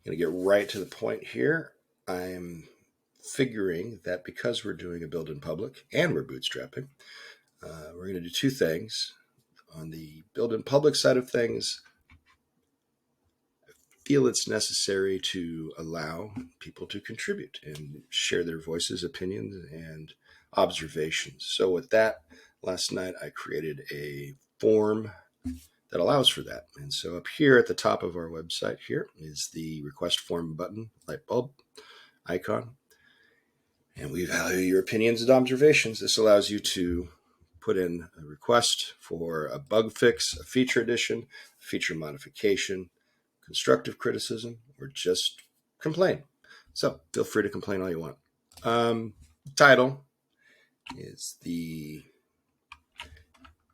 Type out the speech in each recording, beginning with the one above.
going to get right to the point here. I'm figuring that because we're doing a build in public and we're bootstrapping, we're going to do two things. On the build in public side of things, I feel it's necessary to allow people to contribute and share their voices, opinions, and observations. So with that, last night I created a form that allows for that. And so up here at the top of our website here is the request form button, light bulb icon. And we value your opinions and observations. This allows you to put in a request for a bug fix, a feature addition, a feature modification, constructive criticism, or just complain. So feel free to complain all you want. Title is the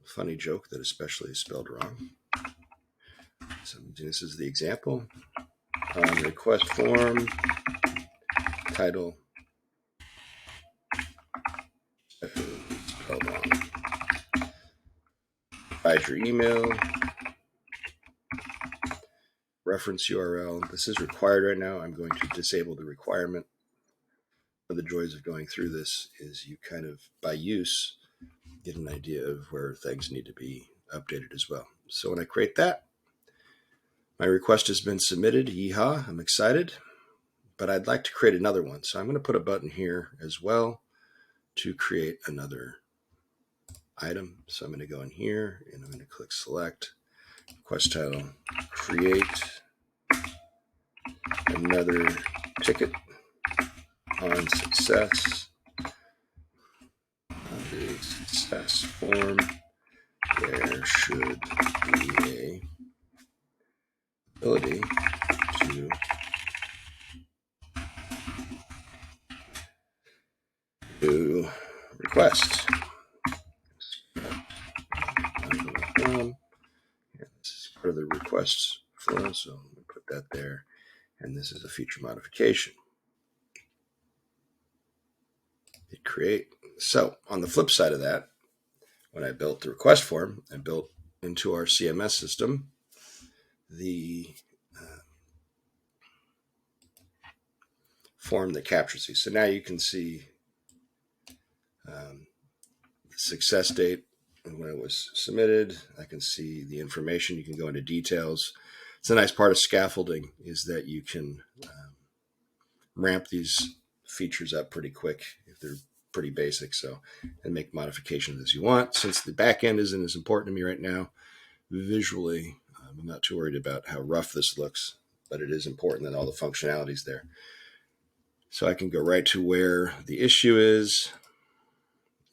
funny joke that especially is spelled wrong. So this is the example. Request form, title, spelled wrong. Provide your email, reference URL. This is required right now. I'm going to disable the requirement. One of the joys of going through this is you kind of, by use, get an idea of where things need to be updated as well. So when I create that, my request has been submitted. Yeehaw, I'm excited, but I'd like to create another one. So I'm going to put a button here as well to create another item. So I'm going to go in here and I'm going to click select, request title, create another ticket on success. The success form, there should be a ability to do request. This is part of the requests flow, so I'm going to put that there. And this is a feature modification. Hit create. So on the flip side of that, when I built the request form, I built into our CMS system the form that captures these. So now you can see the success date and when it was submitted. I can see the information. You can go into details. It's a nice part of scaffolding is that you can ramp these features up pretty quick if they're pretty basic. So, and make modifications as you want. Since the back end isn't as important to me right now, visually, I'm not too worried about how rough this looks, but it is important that all the functionality is there. So I can go right to where the issue is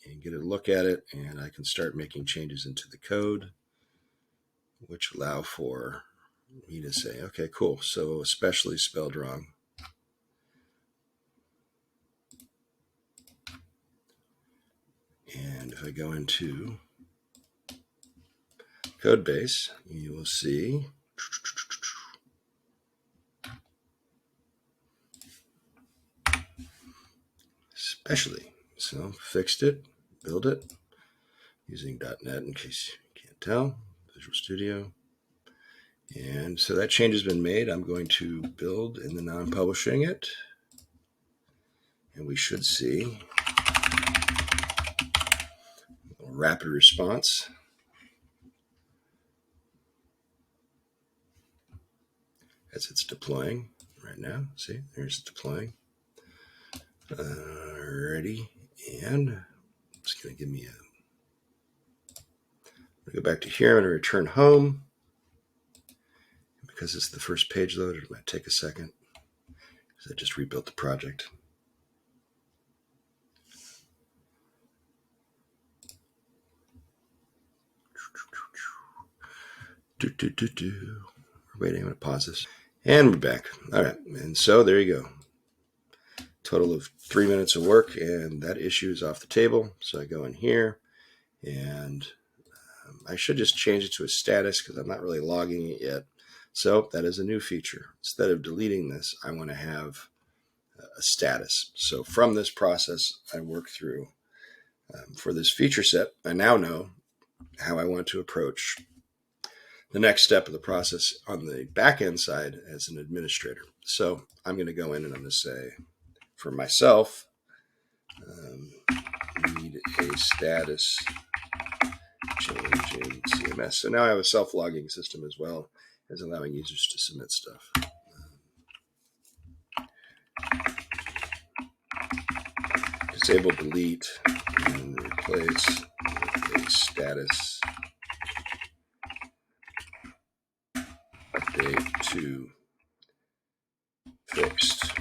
and get a look at it, and I can start making changes into the code, which allow for me to say, okay, cool. So especially spelled wrong. And if I go into code base, you will see especially. So fixed it, build it using .NET in case you can't tell, Visual Studio. And so that change has been made. I'm going to build and then I'm publishing it. And we should see a rapid response. As it's deploying right now. See, there's deploying. Alrighty. And it's going to give me I'm going to go back to here. I'm going to return home. Because it's the first page loaded, it might take a second. Because I just rebuilt the project. We're waiting. I'm going to pause this. And we're back. All right. And so there you go. Total of 3 minutes of work, and that issue is off the table. So I go in here, and I should just change it to a status because I'm not really logging it yet. So that is a new feature. Instead of deleting this, I want to have a status. So from this process, I work through for this feature set. I now know how I want to approach the next step of the process on the back end side as an administrator. So I'm going to go in and I'm going to say, for myself, need a status change in CMS. So now I have a self-logging system as well as allowing users to submit stuff. Disable, delete, and replace with a status update to fixed.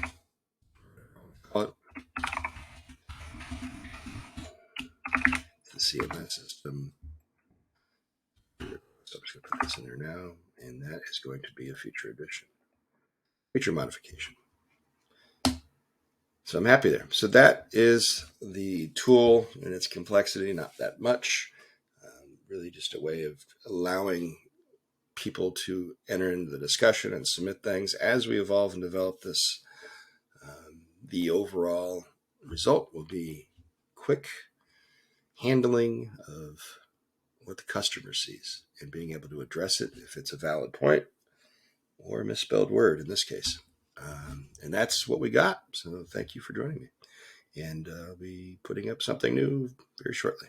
The CMS system. So I'm just going to put this in there now, and that is going to be a feature addition, feature modification. So I'm happy there. So that is the tool and its complexity, not that much. Really just a way of allowing people to enter into the discussion and submit things. As we evolve and develop this, the overall result will be quick handling of what the customer sees and being able to address it if it's a valid point or a misspelled word in this case. And that's what we got. So thank you for joining me. And I'll be putting up something new very shortly.